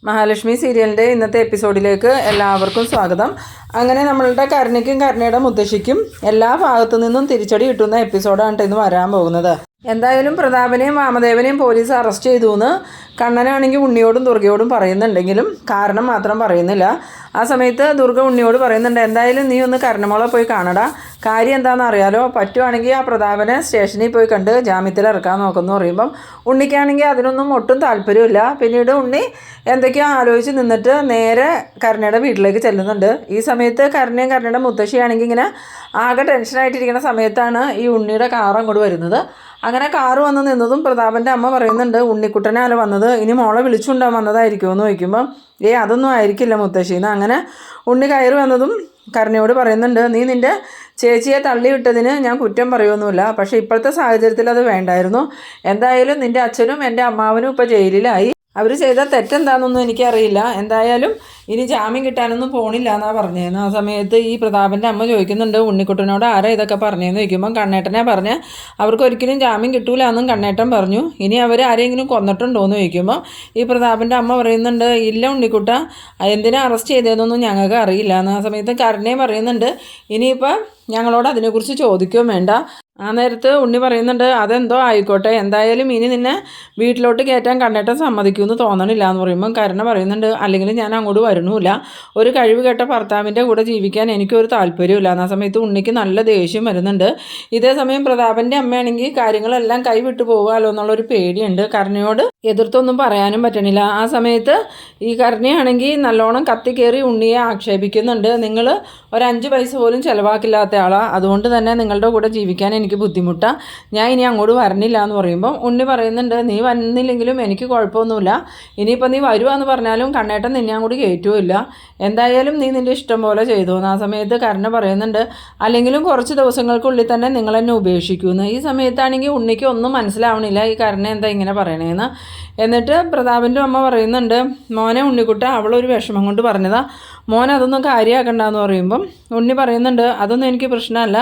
മഹാലക്ഷ്മി സീരിയലിൻ്റെ ഇന്നത്തെ എപ്പിസോഡിലേക്ക് എല്ലാവർക്കും സ്വാഗതം. അങ്ങനെ നമ്മളുടെ കരുണയ്ക്കും കരുണയുടെ മുത്തശ്ശിക്കും എല്ലാ ഭാഗത്തു നിന്നും തിരിച്ചടി കിട്ടുന്ന എപ്പിസോഡാണ് ഇന്ന് വരാൻ പോകുന്നത്. എന്തായാലും പ്രതാപനെയും വാമദേവനെയും പോലീസ് അറസ്റ്റ് ചെയ്തു എന്ന് കണ്ണനാണെങ്കിൽ ഉണ്ണിയോടും ദുർഗയോടും പറയുന്നുണ്ടെങ്കിലും കാരണം മാത്രം പറയുന്നില്ല. ആ സമയത്ത് ദുർഗ ഉണ്ണിയോട് പറയുന്നുണ്ട്, എന്തായാലും നീ ഒന്ന് കരുണമോളെ പോയി കാണടാ, കാര്യം എന്താണെന്ന് അറിയാലോ, പറ്റുവാണെങ്കിൽ ആ പ്രതാപനെ സ്റ്റേഷനിൽ പോയി കണ്ട് ജാമ്യത്തിൽ ഇറക്കാൻ നോക്കുമെന്ന് പറയുമ്പം ഉണ്ണിക്കാണെങ്കിൽ അതിനൊന്നും ഒട്ടും താല്പര്യമില്ല. പിന്നീട് ഉണ്ണി എന്തൊക്കെയോ ആലോചിച്ച് നിന്നിട്ട് നേരെ കരുണയുടെ വീട്ടിലേക്ക് ചെല്ലുന്നുണ്ട്. ഈ സമയത്ത് കരുണയും കരുണയുടെ മുത്തശ്ശിയാണെങ്കിൽ ഇങ്ങനെ ആകെ ടെൻഷനായിട്ടിരിക്കുന്ന സമയത്താണ് ഈ ഉണ്ണിയുടെ കാർ അങ്ങോട്ട് വരുന്നത്. അങ്ങനെ കാറ് വന്ന് നിന്നതും പ്രതാപൻ്റെ അമ്മ പറയുന്നുണ്ട്, ഉണ്ണിക്കുട്ടനാണ് വന്നത്, ഇനി മോളെ വിളിച്ചുകൊണ്ടാൻ വന്നതായിരിക്കുമോ എന്ന് ചോദിക്കുമ്പോൾ അതൊന്നും ആയിരിക്കില്ല മുത്തശ്ശിന്ന്. അങ്ങനെ ഉണ്ണി കയറി വന്നതും കരുണയോട് പറയുന്നുണ്ട്, നീ നിൻ്റെ ചേച്ചിയെ തള്ളിവിട്ടതിന് ഞാൻ കുറ്റം പറയുമൊന്നുമില്ല, പക്ഷേ ഇപ്പോഴത്തെ സാഹചര്യത്തിൽ അത് വേണ്ടായിരുന്നു. എന്തായാലും നിൻ്റെ അച്ഛനും എൻ്റെ അമ്മാവനും ഇപ്പോൾ ജയിലിലായി, അവർ ചെയ്ത തെറ്റെന്താണെന്നൊന്നും എനിക്കറിയില്ല, എന്തായാലും ഇനി ജാമ്യം കിട്ടാനൊന്നും പോണില്ല എന്നാണ് പറഞ്ഞതെന്ന്. ആ സമയത്ത് ഈ പ്രതാപൻ്റെ അമ്മ ചോദിക്കുന്നുണ്ട്, ഉണ്ണിക്കുട്ടനോട് ആരാ ഇതൊക്കെ പറഞ്ഞതെന്ന് ചോദിക്കുമ്പം കണ്ണേട്ടനെ പറഞ്ഞ് അവർക്ക് ഒരിക്കലും ജാമ്യം കിട്ടൂല എന്നും കണ്ണേട്ടൻ പറഞ്ഞു. ഇനി അവർ ആരെങ്കിലും കൊന്നിട്ടുണ്ടോ എന്ന് ചോദിക്കുമ്പോൾ ഈ പ്രതാപൻ്റെ അമ്മ പറയുന്നുണ്ട്, ഇല്ല ഉണ്ണിക്കുട്ട, എന്തിനാ അറസ്റ്റ് ചെയ്തതെന്നൊന്നും ഞങ്ങൾക്ക് അറിയില്ല എന്ന്. ആ സമയത്ത് കരുണയും പറയുന്നുണ്ട്, ഇനിയിപ്പോൾ ഞങ്ങളോട് അതിനെക്കുറിച്ച് ചോദിക്കുകയും വേണ്ട. ആ നേരത്ത് ഉണ്ണി പറയുന്നുണ്ട്, അതെന്തോ ആയിക്കോട്ടെ, എന്തായാലും ഇനി നിന്നെ വീട്ടിലോട്ട് കയറ്റാൻ കണ്ണേട്ടൻ സമ്മതിക്കുമെന്ന് തോന്നണില്ല എന്ന് പറയുമ്പം കരുണ പറയുന്നുണ്ട്, അല്ലെങ്കിൽ ഞാൻ അങ്ങോട്ട് വരണമില്ല, ഒരു കഴിവ് കേട്ട ഭർത്താവിൻ്റെ കൂടെ ജീവിക്കാൻ എനിക്കൊരു താല്പര്യമില്ല. ആ സമയത്ത് ഉണ്ണിക്ക് നല്ല ദേഷ്യം വരുന്നുണ്ട്. ഇതേ സമയം പ്രതാപൻ്റെ അമ്മയാണെങ്കിൽ കാര്യങ്ങളെല്ലാം കൈവിട്ടു പോകാമല്ലോ എന്നുള്ളൊരു പേടിയുണ്ട്. കരുണയോട് എതിർത്തൊന്നും പറയാനും പറ്റണില്ല. ആ സമയത്ത് ഈ കരുണയാണെങ്കിൽ നല്ലോണം കത്തിക്കേറി ഉണ്ണിയെ ആക്ഷേപിക്കുന്നുണ്ട്, നിങ്ങൾ ഒരു 5 പൈസ പോലും ചിലവാക്കില്ലാത്ത ആളാണ്, അതുകൊണ്ട് തന്നെ നിങ്ങളുടെ കൂടെ ജീവിക്കാൻ എനിക്ക് ബുദ്ധിമുട്ടാണ്, ഞാൻ ഇനി അങ്ങോട്ട് വരണില്ല എന്ന് പറയുമ്പം ഉണ്ണി പറയുന്നുണ്ട്, നീ വന്നില്ലെങ്കിലും എനിക്ക് കുഴപ്പമൊന്നുമില്ല, ഇനിയിപ്പോൾ നീ വരുവാന്ന് പറഞ്ഞാലും കണ്ണേട്ടൻ നിന്നെ അങ്ങോട്ട് കയറ്റുമില്ല, എന്തായാലും നീ നിൻ്റെ ഇഷ്ടം പോലെ ചെയ്തു. ആ സമയത്ത് കരുണ പറയുന്നുണ്ട്, അല്ലെങ്കിലും കുറച്ച് ദിവസങ്ങൾക്കുള്ളിൽ തന്നെ നിങ്ങൾ എന്നെ ഉപേക്ഷിക്കുമെന്ന്. ഈ സമയത്താണെങ്കിൽ ഉണ്ണിക്ക് ഒന്നും മനസ്സിലാവണില്ല ഈ കരുണ എന്താ ഇങ്ങനെ പറയണേന്ന്. എന്നിട്ട് പ്രതാപൻ്റെ അമ്മ പറയുന്നുണ്ട്, മോനെ ഉണ്ണിക്കുട്ട അവളൊരു വിഷമം കൊണ്ട് പറഞ്ഞതാ, മോൻ അതൊന്നും കാര്യമാക്കണ്ടെന്ന് പറയുമ്പം ഉണ്ണി പറയുന്നുണ്ട്, അതൊന്നും എനിക്ക് പ്രശ്നമല്ല,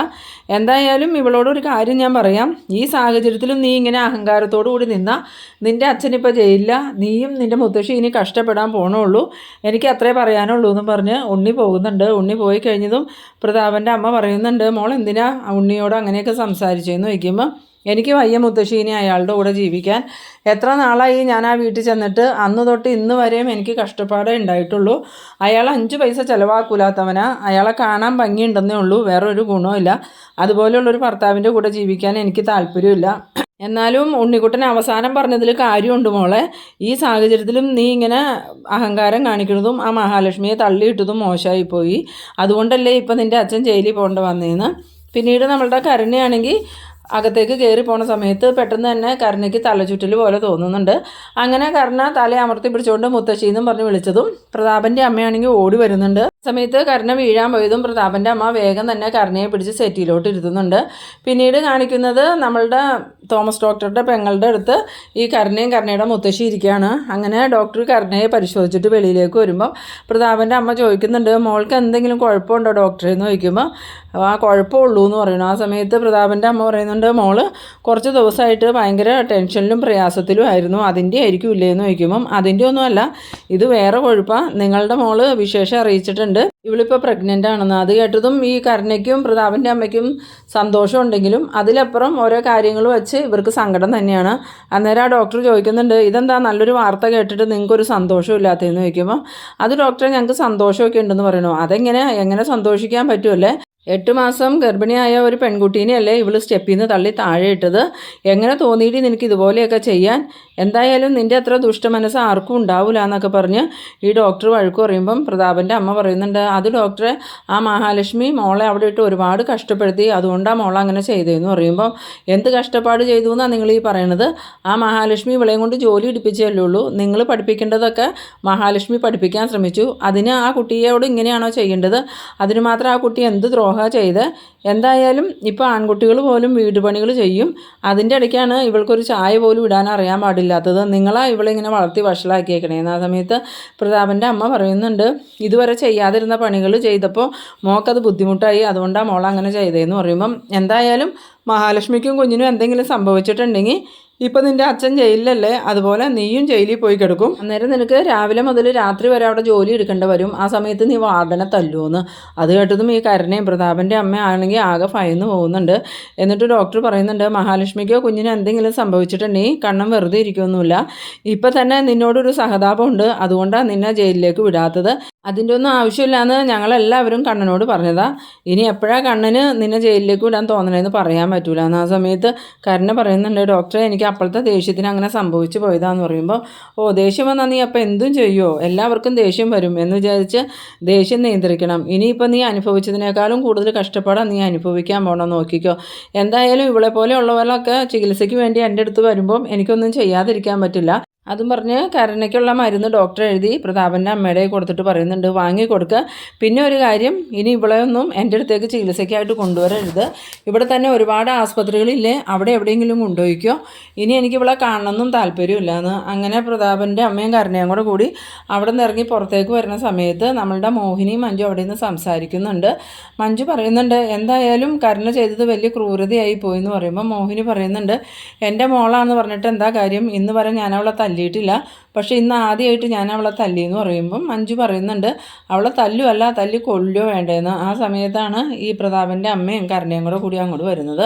എന്തായാലും ഇവളോടൊരു കാര്യം ഞാൻ പറയാം, ഈ സാഹചര്യത്തിലും നീ ഇങ്ങനെ അഹങ്കാരത്തോടു കൂടി നിന്നാൽ നിൻ്റെ അച്ഛനിപ്പോൾ ജയിലില്ല, നീയും നിൻ്റെ മുത്തശ്ശി ഇനി കഷ്ടപ്പെടാൻ പോകണുള്ളൂ, എനിക്ക് അത്രേ പറയാനുള്ളൂ എന്ന് പറഞ്ഞ് ഉണ്ണി പോകുന്നുണ്ട്. ഉണ്ണി പോയി കഴിഞ്ഞതും പ്രതാപൻ്റെ അമ്മ പറയുന്നുണ്ട്, മോൾ എന്തിനാ ഉണ്ണിയോട് അങ്ങനെയൊക്കെ സംസാരിച്ചതെന്ന് ചോദിക്കുമ്പോൾ എനിക്ക് വയ്യ മുത്തശ്ശീനെ അയാളുടെ കൂടെ ജീവിക്കാൻ, എത്ര നാളായി ഞാൻ ആ വീട്ടിൽ ചെന്നിട്ട്, അന്ന് തൊട്ട് ഇന്ന് വരെയും എനിക്ക് കഷ്ടപ്പാടേ ഉണ്ടായിട്ടുള്ളൂ, അയാൾ 5 പൈസ ചിലവാക്കൂലാത്തവനാ, അയാളെ കാണാൻ ഭംഗിയുണ്ടെന്നേ ഉള്ളൂ, വേറെ ഒരു ഗുണമില്ല, അതുപോലെയുള്ളൊരു ഭർത്താവിൻ്റെ കൂടെ ജീവിക്കാൻ എനിക്ക് താല്പര്യമില്ല. എന്നാലും ഉണ്ണിക്കുട്ടൻ അവസാനം പറഞ്ഞതിൽ കാര്യമുണ്ട് മോളെ, ഈ സാഹചര്യത്തിലും നീ ഇങ്ങനെ അഹങ്കാരം കാണിക്കുന്നതും ആ മഹാലക്ഷ്മിയെ തള്ളിയിട്ടതും മോശമായിപ്പോയി, അതുകൊണ്ടല്ലേ ഇപ്പം നിൻ്റെ അച്ഛൻ ജയിലിൽ പോകേണ്ട വന്നതെന്ന്. പിന്നീട് നമ്മളുടെ കരുണയാണെങ്കിൽ അകത്തേക്ക് കയറി പോണ സമയത്ത് പെട്ടെന്ന് തന്നെ കരുണയ്ക്ക് തലചുറ്റൽ പോലെ തോന്നുന്നുണ്ട്. അങ്ങനെ കരുണ തല അമർത്തി പിടിച്ചുകൊണ്ട് മുത്തശ്ശിന്നും പറഞ്ഞ് വിളിച്ചതും പ്രതാപൻ്റെ അമ്മയാണെങ്കിൽ ഓടി വരുന്നുണ്ട്. സമയത്ത് കരുണ വീഴാൻ പോയതും പ്രതാപൻ്റെ അമ്മ വേഗം തന്നെ കരുണയെ പിടിച്ച് സെറ്റിയിലോട്ട് ഇരുത്തുന്നുണ്ട്. പിന്നീട് കാണിക്കുന്നത് നമ്മളുടെ തോമസ് ഡോക്ടറുടെ പെങ്ങളുടെ അടുത്ത് ഈ കരുണയും കരുണയുടെ മുത്തശ്ശി ഇരിക്കുകയാണ്. അങ്ങനെ ഡോക്ടർ കരുണയെ പരിശോധിച്ചിട്ട് വെളിയിലേക്ക് വരുമ്പോൾ പ്രതാപൻ്റെ അമ്മ ചോദിക്കുന്നുണ്ട്, മോൾക്ക് എന്തെങ്കിലും കുഴപ്പമുണ്ടോ ഡോക്ടറെ എന്ന് ചോദിക്കുമ്പോൾ ആ കുഴപ്പമുള്ളൂ എന്ന് പറയുന്നു. ആ സമയത്ത് പ്രതാപൻ്റെ അമ്മ പറയുന്നുണ്ട്, മോള് കുറച്ച് ദിവസമായിട്ട് ഭയങ്കര ടെൻഷനിലും പ്രയാസത്തിലും ആയിരുന്നു, അതിൻ്റെ ആയിരിക്കും ഇല്ലേ എന്ന് ചോദിക്കുമ്പം അതിൻ്റെ ഒന്നുമല്ല, ഇത് വേറെ കുഴപ്പമാണ്, നിങ്ങളുടെ മോള് വിശേഷം അറിയിച്ചിട്ടുണ്ട്, ഇവളിപ്പോൾ പ്രഗ്നൻ്റ് ആണെന്ന്. അത് കേട്ടതും ഈ കരുണയ്ക്കും പ്രതാപൻ്റെ അമ്മയ്ക്കും സന്തോഷം ഉണ്ടെങ്കിലും അതിലപ്പുറം ഓരോ കാര്യങ്ങൾ വെച്ച് ഇവർക്ക് സങ്കടം തന്നെയാണ്. അന്നേരം ആ ഡോക്ടർ ചോദിക്കുന്നുണ്ട്, ഇതെന്താ നല്ലൊരു വാർത്ത കേട്ടിട്ട് നിങ്ങൾക്കൊരു സന്തോഷമില്ലാത്തതെന്ന് ചോദിക്കുമ്പോൾ അത് ഡോക്ടറെ ഞങ്ങൾക്ക് സന്തോഷമൊക്കെ ഉണ്ടെന്ന് പറയണു. എങ്ങനെ സന്തോഷിക്കാൻ പറ്റുമല്ലേ, 8 മാസം ഗർഭിണിയായ ഒരു പെൺകുട്ടീനെയല്ലേ ഇവൾ സ്റ്റെപ്പിൽ നിന്ന് തള്ളി താഴെ ഇട്ടത്, എങ്ങനെ തോന്നിയിട്ട് നിനക്ക് ഇതുപോലെയൊക്കെ ചെയ്യാൻ, എന്തായാലും നിൻ്റെ അത്ര ദുഷ്ടമനസ്സ് ആർക്കും ഉണ്ടാവില്ല എന്നൊക്കെ പറഞ്ഞ് ഈ ഡോക്ടർ വഴക്ക് പറയുമ്പം പ്രതാപൻ്റെ അമ്മ പറയുന്നുണ്ട്, അത് ഡോക്ടറെ ആ മഹാലക്ഷ്മി മോളെ അവിടെ ഇട്ട് ഒരുപാട് കഷ്ടപ്പെടുത്തി, അതുകൊണ്ടാണ് മോളെ അങ്ങനെ ചെയ്തതെന്ന് പറയുമ്പം എന്ത് കഷ്ടപ്പാട് ചെയ്തു എന്നാണ് നിങ്ങൾ ഈ പറയണത്, ആ മഹാലക്ഷ്മി ഇവളെയും കൊണ്ട് ജോലി എടുപ്പിച്ചല്ലേ ഉള്ളൂ, നിങ്ങൾ പഠിപ്പിക്കേണ്ടതൊക്കെ മഹാലക്ഷ്മി പഠിപ്പിക്കാൻ ശ്രമിച്ചു, അതിന് ആ കുട്ടിയോട് ഇങ്ങനെയാണോ ചെയ്യേണ്ടത്, അതിന് മാത്രം ആ കുട്ടി എന്ത് ദ്രോഹം ചെയ്ത്, എന്തായാലും ഇപ്പോൾ ആൺകുട്ടികൾ പോലും വീട് പണികൾ ചെയ്യും, അതിൻ്റെ ഇടയ്ക്കാണ് ഇവൾക്കൊരു ചായ പോലും ഇടാൻ അറിയാൻ പാടില്ലാത്തത്, നിങ്ങളാ ഇവളിങ്ങനെ വളർത്തി വഷളാക്കിയേക്കണേന്ന്. ആ സമയത്ത് പ്രതാപൻ്റെ അമ്മ പറയുന്നുണ്ട്, ഇതുവരെ ചെയ്യാതിരുന്ന പണികൾ ചെയ്തപ്പോൾ മോൾക്കത് ബുദ്ധിമുട്ടായി, അതുകൊണ്ടാണ് മോൾ അങ്ങനെ ചെയ്തതെന്ന് പറയുമ്പം എന്തായാലും മഹാലക്ഷ്മിക്കും കുഞ്ഞിനും എന്തെങ്കിലും സംഭവിച്ചിട്ടുണ്ടെങ്കിൽ ഇപ്പം നിൻ്റെ അച്ഛൻ ജയിലിലല്ലേ, അതുപോലെ നീയും ജയിലിൽ പോയി കിടക്കും. അന്നേരം നിനക്ക് രാവിലെ മുതൽ രാത്രി വരെ അവിടെ ജോലി എടുക്കേണ്ടി വരും. ആ സമയത്ത് നീ വാർഡനെ തല്ലുമെന്ന്. അത് കേട്ടതും ഈ കരുണയും പ്രതാപൻ്റെ അമ്മ ആണെങ്കിൽ ആകെ ഭയന്ന് പോകുന്നുണ്ട്. എന്നിട്ട് ഡോക്ടർ പറയുന്നുണ്ട്, മഹാലക്ഷ്മിക്കോ കുഞ്ഞിന് എന്തെങ്കിലും സംഭവിച്ചിട്ടുണ്ടെങ്കിൽ കണ്ണം വെറുതെ ഇരിക്കുമൊന്നുമില്ല. ഇപ്പം തന്നെ നിന്നോടൊരു സഹതാപമുണ്ട്, അതുകൊണ്ടാണ് നിന്നെ ജയിലിലേക്ക് വിടാത്തത്. അതിൻ്റെ ഒന്നും ആവശ്യമില്ലാന്ന് ഞങ്ങളെല്ലാവരും കണ്ണനോട് പറഞ്ഞതാ. ഇനി എപ്പോഴാണ് കണ്ണന് നിന്നെ ജയിലിലേക്ക് വിടാൻ തോന്നണേന്ന് പറയാൻ പറ്റൂല എന്ന്. ആ സമയത്ത് കരുണ പറയുന്നുണ്ട്, ഡോക്ടറെ എനിക്ക് അപ്പോഴത്തെ ദേഷ്യത്തിന് അങ്ങനെ സംഭവിച്ചു പോയതാന്ന് പറയുമ്പോൾ, ഓ ദേഷ്യം വന്നാൽ നീ അപ്പം എന്തും ചെയ്യുമോ, എല്ലാവർക്കും ദേഷ്യം വരും എന്ന് വിചാരിച്ച് ദേഷ്യം നിയന്ത്രിക്കണം. ഇനിയിപ്പോൾ നീ അനുഭവിച്ചതിനേക്കാളും കൂടുതൽ കഷ്ടപ്പാടാണ് നീ അനുഭവിക്കാൻ പോകണം, നോക്കിക്കോ. എന്തായാലും ഇവളെ പോലെയുള്ളവരൊക്കെ ചികിത്സയ്ക്ക് വേണ്ടി എൻ്റെ അടുത്ത് വരുമ്പം എനിക്കൊന്നും ചെയ്യാതിരിക്കാൻ പറ്റില്ല. അതും പറഞ്ഞ് കരുണയ്ക്കുള്ള മരുന്ന് ഡോക്ടർ എഴുതി പ്രതാപൻ്റെ അമ്മയുടെ കൊടുത്തിട്ട് പറയുന്നുണ്ട്, വാങ്ങി കൊടുക്കുക. പിന്നെ ഒരു കാര്യം, ഇനി ഇവളെ ഒന്നും എൻ്റെ അടുത്തേക്ക് ചികിത്സയ്ക്കായിട്ട് കൊണ്ടുവരരുത്. ഇവിടെ തന്നെ ഒരുപാട് ആസ്പത്രികളില്ലേ, അവിടെ എവിടെയെങ്കിലും കൊണ്ടുപോയിക്കോ. ഇനി എനിക്ക് ഇവളെ കാണണമെന്നും താല്പര്യമില്ലാന്ന്. അങ്ങനെ പ്രതാപൻ്റെ അമ്മയും കരുണയും കൂടി അവിടെ നിന്ന് ഇറങ്ങി പുറത്തേക്ക് വരുന്ന സമയത്ത് നമ്മളുടെ മോഹിനിയും മഞ്ജു അവിടെ നിന്ന് സംസാരിക്കുന്നുണ്ട്. മഞ്ജു പറയുന്നുണ്ട്, എന്തായാലും കരുണ ചെയ്തത് വലിയ ക്രൂരതയായി പോയി എന്ന് പറയുമ്പോൾ മോഹിനി പറയുന്നുണ്ട്, എൻ്റെ മോളാണെന്ന് പറഞ്ഞിട്ട് എന്താ കാര്യം, ഇന്ന് വരെ ഞാൻ അവളെ തല്ലിയിട്ടില്ല, പക്ഷേ ഇന്ന് ആദ്യമായിട്ട് ഞാൻ അവളെ തല്ലിയെന്ന് പറയുമ്പം മഞ്ജു പറയുന്നുണ്ട്, അവളെ തല്ലുമല്ല തല്ലി കൊല്ലുകയോ വേണ്ടതെന്ന്. ആ സമയത്താണ് ഈ പ്രതാപൻ്റെ അമ്മയും കരുണയും കൂടി അങ്ങോട്ട് വരുന്നത്.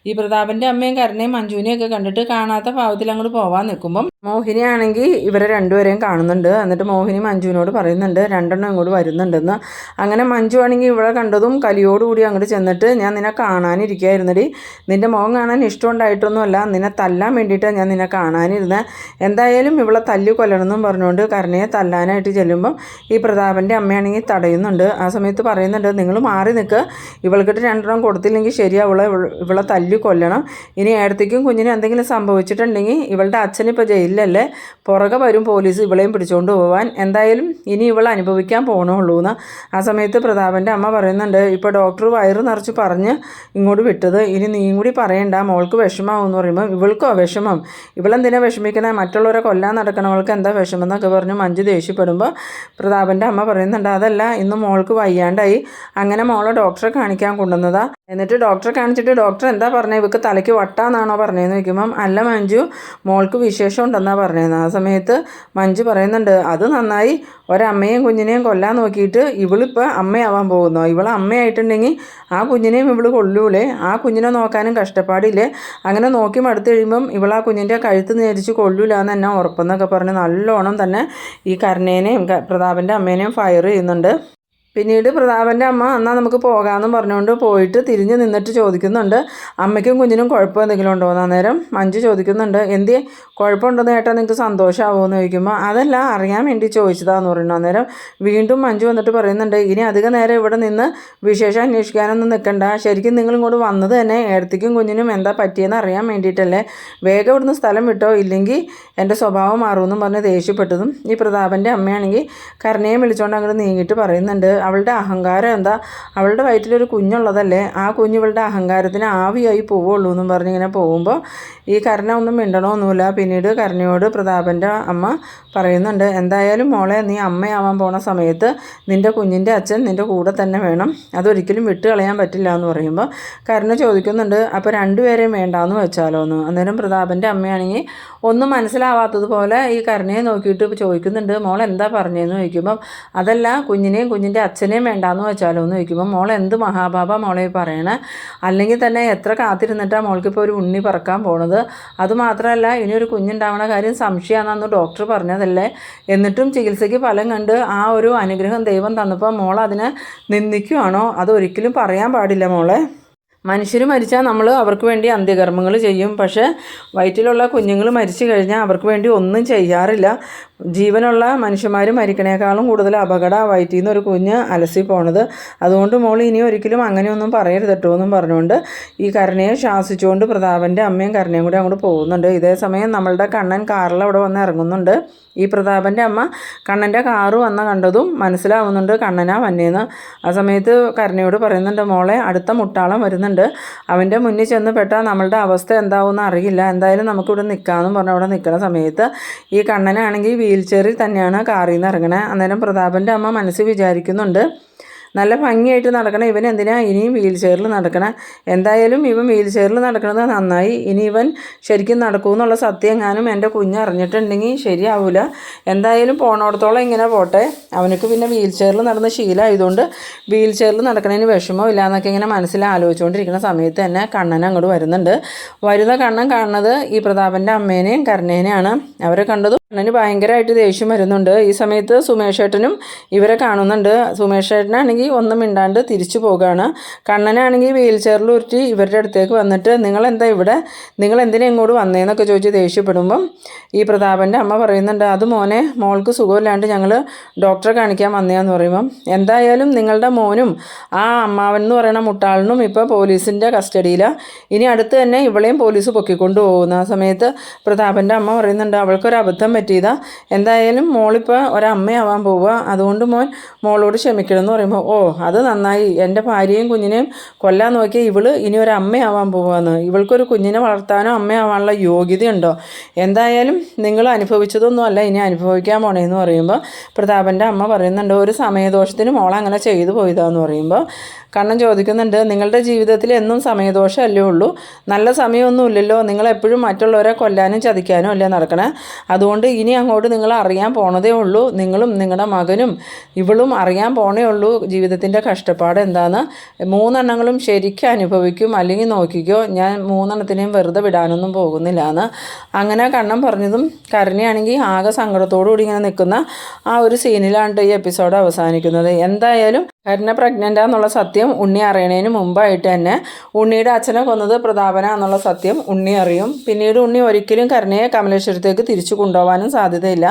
ഈ പ്രതാപൻ്റെ അമ്മയും കരുണയും മഞ്ജുവിനെയൊക്കെ കണ്ടിട്ട് കാണാത്ത ഭാവത്തിൽ അങ്ങോട്ട് പോകാൻ നിൽക്കുമ്പം മോഹിനി ആണെങ്കിൽ ഇവരെ രണ്ടുപേരെയും കാണുന്നുണ്ട്. എന്നിട്ട് മോഹിനി മഞ്ജുവിനോട് പറയുന്നുണ്ട്, രണ്ടെണ്ണം ഇങ്ങോട്ട് വരുന്നുണ്ടെന്ന്. അങ്ങനെ മഞ്ജു ആണെങ്കിൽ ഇവളെ കണ്ടതും കലിയോടുകൂടി അങ്ങോട്ട് ചെന്നിട്ട്, ഞാൻ നിന്നെ കാണാനിരിക്കുകയായിരുന്നടി, നിൻ്റെ മുഖം കാണാൻ ഇഷ്ടമുണ്ടായിട്ടൊന്നുമല്ല, നിന്നെ തല്ലാൻ വേണ്ടിയിട്ടാണ് ഞാൻ നിന്നെ കാണാനിരുന്നത്. എന്തായാലും ഇവളെ തല്ലി കൊല്ലണമെന്നും പറഞ്ഞുകൊണ്ട് കരുണയെ തല്ലാനായിട്ട് ചെല്ലുമ്പം ഈ പ്രതാപൻ്റെ അമ്മയാണെങ്കിൽ തടയുന്നുണ്ട്. ആ സമയത്ത് പറയുന്നുണ്ട്, നിങ്ങൾ മാറി നിൽക്കുക, ഇവൾക്കിട്ട് രണ്ടെണ്ണം കൊടുത്തില്ലെങ്കിൽ ശരിയാവുള്ള, ഇവളെ തല്ലി കൊല്ലണം. ഇനി ഏടത്തേക്കും കുഞ്ഞിന് എന്തെങ്കിലും സംഭവിച്ചിട്ടുണ്ടെങ്കിൽ ഇവളുടെ അച്ഛനിപ്പോൾ ജയിലിലല്ലേ, പുറകെ വരും പോലീസ് ഇവളെയും പിടിച്ചുകൊണ്ട് പോകാൻ. എന്തായാലും ഇനി ഇവൾ അനുഭവിക്കാൻ പോകണുള്ളൂ എന്ന്. ആ സമയത്ത് പ്രതാപൻ്റെ അമ്മ പറയുന്നുണ്ട്, ഇപ്പോൾ ഡോക്ടർ വയറ് നിറച്ച് പറഞ്ഞ് ഇങ്ങോട്ട് വിട്ടത്, ഇനി നീയും കൂടി പറയണ്ട, മോൾക്ക് വിഷമാവും എന്ന് പറയുമ്പോൾ, ഇവൾക്കോ വിഷമം, ഇവളെന്തിനാ വിഷമിക്കണേ, മറ്റുള്ളവരെ കൊല്ലാൻ നടക്കണവൾക്ക് എന്താ വിഷമം എന്നൊക്കെ പറഞ്ഞ് മഞ്ജു ദേഷ്യപ്പെടുമ്പോൾ പ്രതാപൻ്റെ അമ്മ പറയുന്നുണ്ട്, അതല്ല ഇന്ന് മോൾക്ക് വയ്യാണ്ടായി, അങ്ങനെ മോളെ ഡോക്ടറെ കാണിക്കാൻ കൊണ്ടുവന്നതാ. എന്നിട്ട് ഡോക്ടറെ കാണിച്ചിട്ട് ഡോക്ടർ എന്താ പറഞ്ഞത്, ഇവൾക്ക് തലയ്ക്ക് വട്ടാന്നാണോ പറഞ്ഞതെന്ന് ചോദിക്കുമ്പം, അല്ല മഞ്ജു, മോൾക്ക് വിശേഷം ഉണ്ടെന്നാണ് പറഞ്ഞതെന്ന്. ആ സമയത്ത് മഞ്ജു പറയുന്നുണ്ട്, അത് നന്നായി, ഒരമ്മയും കുഞ്ഞിനെയും കൊല്ലാൻ നോക്കിയിട്ട് ഇവളിപ്പോൾ അമ്മയാവാൻ പോകുന്നു. ഇവളെ അമ്മയായിട്ടുണ്ടെങ്കിൽ ആ കുഞ്ഞിനെയും ഇവൾ കൊല്ലൂലേ, ആ കുഞ്ഞിനെ നോക്കാനും കഷ്ടപ്പാടില്ലേ, അങ്ങനെ നോക്കി മടുത്ത് കഴിയുമ്പം ഇവൾ ആ കുഞ്ഞിൻ്റെ കഴുത്ത് നേരിച്ച് കൊല്ലൂല എന്ന് തന്നെ ഉറപ്പെന്നൊക്കെ പറഞ്ഞ് നല്ലോണം തന്നെ ഈ കരുണേനെയും പ്രതാപൻ്റെ അമ്മേനെയും ഫയർ ചെയ്യുന്നുണ്ട്. പിന്നീട് പ്രതാപൻ്റെ അമ്മ എന്നാൽ നമുക്ക് പോകാമെന്നും പറഞ്ഞുകൊണ്ട് പോയിട്ട് തിരിഞ്ഞ് നിന്നിട്ട് ചോദിക്കുന്നുണ്ട്, അമ്മയ്ക്കും കുഞ്ഞിനും കുഴപ്പം എന്തെങ്കിലും ഉണ്ടോ എന്ന്. അന്നേരം മഞ്ജു ചോദിക്കുന്നുണ്ട്, എന്തിയെ കുഴപ്പമുണ്ടെന്ന് കേട്ടാൽ നിങ്ങൾക്ക് സന്തോഷമാവുമെന്ന് ചോദിക്കുമ്പോൾ, അതല്ല അറിയാൻ വേണ്ടി ചോദിച്ചതാന്ന് പറയുന്നു. അന്നേരം വീണ്ടും മഞ്ജു വന്നിട്ട് പറയുന്നുണ്ട്, ഇനി അധികം നേരം ഇവിടെ നിന്ന് വിശേഷം അന്വേഷിക്കാനൊന്നും നിൽക്കണ്ട, ശരിക്കും നിങ്ങൾ ഇങ്ങോട്ട് വന്നത് തന്നെ ഏടത്തിക്കും കുഞ്ഞിനും എന്താ പറ്റിയെന്ന് അറിയാൻ വേണ്ടിയിട്ടല്ലേ, വേഗം ഇവിടുന്ന് സ്ഥലം വിട്ടോ, ഇല്ലെങ്കിൽ എൻ്റെ സ്വഭാവം മാറുമെന്നും പറഞ്ഞ് ദേഷ്യപ്പെട്ടതും ഈ പ്രതാപൻ്റെ അമ്മയാണെങ്കിൽ കരുണയെ വിളിച്ചുകൊണ്ട് അങ്ങോട്ട് നീങ്ങിയിട്ട് പറയുന്നുണ്ട്, അവളുടെ അഹങ്കാരം എന്താ, അവളുടെ വയറ്റിലൊരു കുഞ്ഞുള്ളതല്ലേ, ആ കുഞ്ഞ് ഇവളുടെ അഹങ്കാരത്തിന് ആവിയായി പോവുള്ളൂ എന്നും പറഞ്ഞിങ്ങനെ പോകുമ്പോൾ ഈ കരുണ ഒന്നും മിണ്ടണമൊന്നുമില്ല. പിന്നീട് കരുണയോട് പ്രതാപൻ്റെ അമ്മ പറയുന്നുണ്ട്, എന്തായാലും മോളെ, നീ അമ്മയാവാൻ പോണ സമയത്ത് നിൻ്റെ കുഞ്ഞിൻ്റെ അച്ഛൻ നിൻ്റെ കൂടെ തന്നെ വേണം, അതൊരിക്കലും വിട്ട് കളയാൻ പറ്റില്ല എന്ന് പറയുമ്പോൾ കരുണ ചോദിക്കുന്നുണ്ട്, അപ്പോൾ രണ്ടുപേരെയും വേണ്ടാന്ന് വെച്ചാലോ എന്ന്. അന്നേരം പ്രതാപൻ്റെ അമ്മയാണെങ്കിൽ ഒന്നും മനസ്സിലാവാത്തതുപോലെ ഈ കരുണയെ നോക്കിയിട്ട് ചോദിക്കുന്നുണ്ട്, മോൾ എന്താ പറഞ്ഞതെന്ന് ചോദിക്കുമ്പം, അതല്ല കുഞ്ഞിനെയും കുഞ്ഞിൻ്റെ അച്ഛനെയും വേണ്ടാന്ന് വെച്ചാലോ എന്ന് ചോദിക്കുമ്പോൾ, മോൾ എന്ത് മഹാപാപ മോളെ പറയണേ, അല്ലെങ്കിൽ തന്നെ എത്ര കാത്തിരുന്നിട്ടാണ് മോൾക്കിപ്പോൾ ഒരു ഉണ്ണി പറക്കാൻ പോണത്, അതുമാത്രമല്ല ഇനി ഒരു കുഞ്ഞുണ്ടാവണ കാര്യം സംശയമാണെന്ന് ഡോക്ടർ പറഞ്ഞതല്ലേ, എന്നിട്ടും ചികിത്സയ്ക്ക് ഫലം കണ്ട് ആ ഒരു അനുഗ്രഹം ദൈവം തന്നപ്പോൾ മോൾ അതിനെ നിന്ദിക്കുകയാണോ, അതൊരിക്കലും പറയാൻ പാടില്ല മോളെ. മനുഷ്യർ മരിച്ചാൽ നമ്മൾ അവർക്ക് വേണ്ടി അന്ത്യകർമ്മങ്ങൾ ചെയ്യും, പക്ഷേ വയറ്റിലുള്ള കുഞ്ഞുങ്ങൾ മരിച്ചു കഴിഞ്ഞാൽ അവർക്ക് വേണ്ടി ഒന്നും ചെയ്യാറില്ല. ജീവനുള്ള മനുഷ്യന്മാർ മരിക്കണേക്കാളും കൂടുതൽ അപകടം വയറ്റിൽ നിന്ന് ഒരു കുഞ്ഞ് അലസി പോണത്. അതുകൊണ്ട് മോൾ ഇനി ഒരിക്കലും അങ്ങനെയൊന്നും പറയരുത് കേട്ടോ എന്നും പറഞ്ഞുകൊണ്ട് ഈ കരുണയെ ശാസിച്ചുകൊണ്ട് പ്രതാപൻ്റെ അമ്മയും കരുണയും കൂടി അങ്ങോട്ട് പോകുന്നുണ്ട്. ഇതേ സമയം നമ്മളുടെ കണ്ണൻ കാറിൽ അവിടെ വന്ന് ഇറങ്ങുന്നുണ്ട്. ഈ പ്രതാപൻ്റെ അമ്മ കണ്ണൻ്റെ കാറ് വന്ന കണ്ടതും മനസ്സിലാവുന്നുണ്ട് കണ്ണനാ വന്നേന്ന്. ആ സമയത്ത് കരുണയോട് പറയുന്നുണ്ട്, മോളെ അടുത്ത മുട്ടാളം വരുന്നുണ്ട്, അവൻ്റെ മുന്നിൽ ചെന്ന് പെട്ടാൽ നമ്മളുടെ അവസ്ഥ എന്താവുമെന്ന് അറിയില്ല, എന്തായാലും നമുക്കിവിടെ നിൽക്കാമെന്നും പറഞ്ഞ് അവിടെ നിൽക്കുന്ന സമയത്ത് ഈ കണ്ണനാണെങ്കിൽ വീൽ ചെയറിൽ തന്നെയാണ് കാറിൽ നിന്ന് ഇറങ്ങണേ. അന്നേരം പ്രതാപൻ്റെ അമ്മ മനസ്സിൽ വിചാരിക്കുന്നുണ്ട്, നല്ല ഭംഗിയായിട്ട് നടക്കണം. ഇവൻ എന്തിനാ ഇനിയും വീൽ ചെയറിൽ നടക്കണം? എന്തായാലും ഇവൻ വീൽ ചെയറിൽ നടക്കണത് നന്നായി. ഇനി ഇവൻ ശരിക്കും നടക്കുമെന്നുള്ള സത്യം എങ്ങാനും എൻ്റെ കുഞ്ഞ് അറിഞ്ഞിട്ടുണ്ടെങ്കിൽ ശരിയാവില്ല. എന്തായാലും പോണോടത്തോളം ഇങ്ങനെ പോട്ടെ. അവനക്ക് പിന്നെ വീൽ ചെയറിൽ നടന്ന ശീലമായതുകൊണ്ട് വീൽ ചെയറിൽ നടക്കണതിന് വിഷമമില്ല എന്നൊക്കെ ഇങ്ങനെ മനസ്സിൽ ആലോചിച്ചുകൊണ്ടിരിക്കുന്ന സമയത്ത് തന്നെ കണ്ണൻ അങ്ങോട്ട് വരുന്നുണ്ട്. വരുന്ന കണ്ണൻ കാണുന്നത് ഈ പ്രതാപൻ്റെ അമ്മേനെയും കരുണേനെയാണ്. അവരെ കണ്ടതും കണ്ണന് ഭയങ്കരമായിട്ട് ദേഷ്യം വരുന്നുണ്ട്. ഈ സമയത്ത് സുമേഷ് ഏട്ടനും ഇവരെ കാണുന്നുണ്ട്. സുമേഷ് ഏട്ടനാണെങ്കിൽ ഒന്നും മിണ്ടാണ്ട് തിരിച്ചു പോകുകയാണ്. കണ്ണനാണെങ്കിൽ വീൽ ചെയറിൽ ഉരുട്ടി ഇവരുടെ അടുത്തേക്ക് വന്നിട്ട് നിങ്ങളെന്താ ഇവിടെ, നിങ്ങൾ എന്തിനാ ഇങ്ങോട്ട് വന്നേന്നൊക്കെ ചോദിച്ച് ദേഷ്യപ്പെടുമ്പം ഈ പ്രതാപൻ്റെ അമ്മ പറയുന്നുണ്ട്, അത് മോനെ മോൾക്ക് സുഖമില്ലാണ്ട് ഞങ്ങൾ ഡോക്ടറെ കാണിക്കാൻ വന്നതാന്ന് പറയുമ്പം എന്തായാലും നിങ്ങളുടെ മോനും ആ അമ്മാവൻ എന്ന് പറയുന്ന മുട്ടാളിനും ഇപ്പോൾ പോലീസിൻ്റെ കസ്റ്റഡിയിലാണ്. ഇനി അടുത്ത് തന്നെ ഇവളെയും പോലീസ് പൊക്കിക്കൊണ്ട് പോകുന്ന ആ സമയത്ത് പ്രതാപൻ്റെ അമ്മ പറയുന്നുണ്ട്, അവൾക്കൊരു അബദ്ധം പറ്റിയതാ. എന്തായാലും മോളിപ്പോൾ ഒരമ്മയാവാൻ പോവുക, അതുകൊണ്ട് മോളോട് ക്ഷമിക്കണം എന്ന് പറയുമ്പോൾ ഓ അത് നന്നായി, എൻ്റെ ഭാര്യയും കുഞ്ഞിനെയും കൊല്ലാൻ നോക്കിയ ഇവള് ഇനി ഒരു അമ്മയാവാൻ പോവാന്ന്, ഇവൾക്കൊരു കുഞ്ഞിനെ വളർത്താനോ അമ്മയാവാനുള്ള യോഗ്യതയുണ്ടോ? എന്തായാലും നിങ്ങൾ അനുഭവിച്ചതൊന്നും അല്ല ഇനി അനുഭവിക്കാൻ പോണേന്ന് പറയുമ്പോൾ പ്രതാപൻ്റെ അമ്മ പറയുന്നുണ്ട്, ഒരു സമയദോഷത്തിന് മോളങ്ങനെ ചെയ്തു പോയതാന്ന് പറയുമ്പോൾ കണ്ണൻ ചോദിക്കുന്നുണ്ട്, നിങ്ങളുടെ ജീവിതത്തിൽ എന്നും സമയദോഷമല്ലേ ഉള്ളൂ, നല്ല സമയമൊന്നുമില്ലല്ലോ, നിങ്ങളെപ്പോഴും മറ്റുള്ളവരെ കൊല്ലാനും ചതിക്കാനും അല്ലേ നടക്കണേ, അതുകൊണ്ട് ഇനി അങ്ങോട്ട് നിങ്ങൾ അറിയാൻ പോണതേ ഉള്ളൂ, നിങ്ങളും നിങ്ങളുടെ മകനും ഇവളും അറിയാൻ പോണേ ഉള്ളൂ ജീവിതത്തിൻ്റെ കഷ്ടപ്പാട് എന്താണെന്ന്. 3 എണ്ണങ്ങളും ശരിക്കും അനുഭവിക്കും, അല്ലെങ്കിൽ നോക്കിക്കോ ഞാൻ 3 എണ്ണത്തിനെയും വെറുതെ വിടാനൊന്നും പോകുന്നില്ല എന്ന്. അങ്ങനെ കണ്ണൻ പറഞ്ഞതും കരുണയാണെങ്കിൽ ആകെ സങ്കടത്തോടു കൂടി ഇങ്ങനെ നിൽക്കുന്ന ആ ഒരു സീനിലാണ് ഈ എപ്പിസോഡ് അവസാനിക്കുന്നത്. എന്തായാലും കരുണ പ്രഗ്നൻ്റാന്നുള്ള സത്യം ഉണ്ണി അറിയണതിന് മുമ്പായിട്ട് തന്നെ ഉണ്ണിയുടെ അച്ഛനെ കൊന്നത് പ്രതാപനാന്നുള്ള സത്യം ഉണ്ണി അറിയും. പിന്നീട് ഉണ്ണി ഒരിക്കലും കരുണയെ കമലേശ്വരത്തേക്ക് തിരിച്ചു കൊണ്ടുപോകാനും സാധ്യതയില്ല.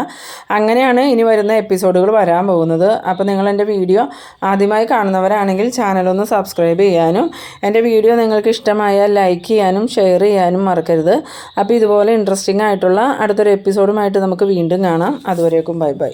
അങ്ങനെയാണ് ഇനി വരുന്ന എപ്പിസോഡുകൾ വരാൻ പോകുന്നത്. അപ്പോൾ നിങ്ങൾ എൻ്റെ വീഡിയോ ആദ്യമായി കാണുന്നവരാണെങ്കിൽ ചാനലൊന്ന് സബ്സ്ക്രൈബ് ചെയ്യാനും എൻ്റെ വീഡിയോ നിങ്ങൾക്ക് ഇഷ്ടമായാൽ ലൈക്ക് ചെയ്യാനും ഷെയർ ചെയ്യാനും മറക്കരുത്. അപ്പോൾ ഇതുപോലെ ഇൻട്രസ്റ്റിംഗ് ആയിട്ടുള്ള അടുത്തൊരു എപ്പിസോഡുമായിട്ട് നമുക്ക് വീണ്ടും കാണാം. അതുവരേക്കും ബൈ ബൈ.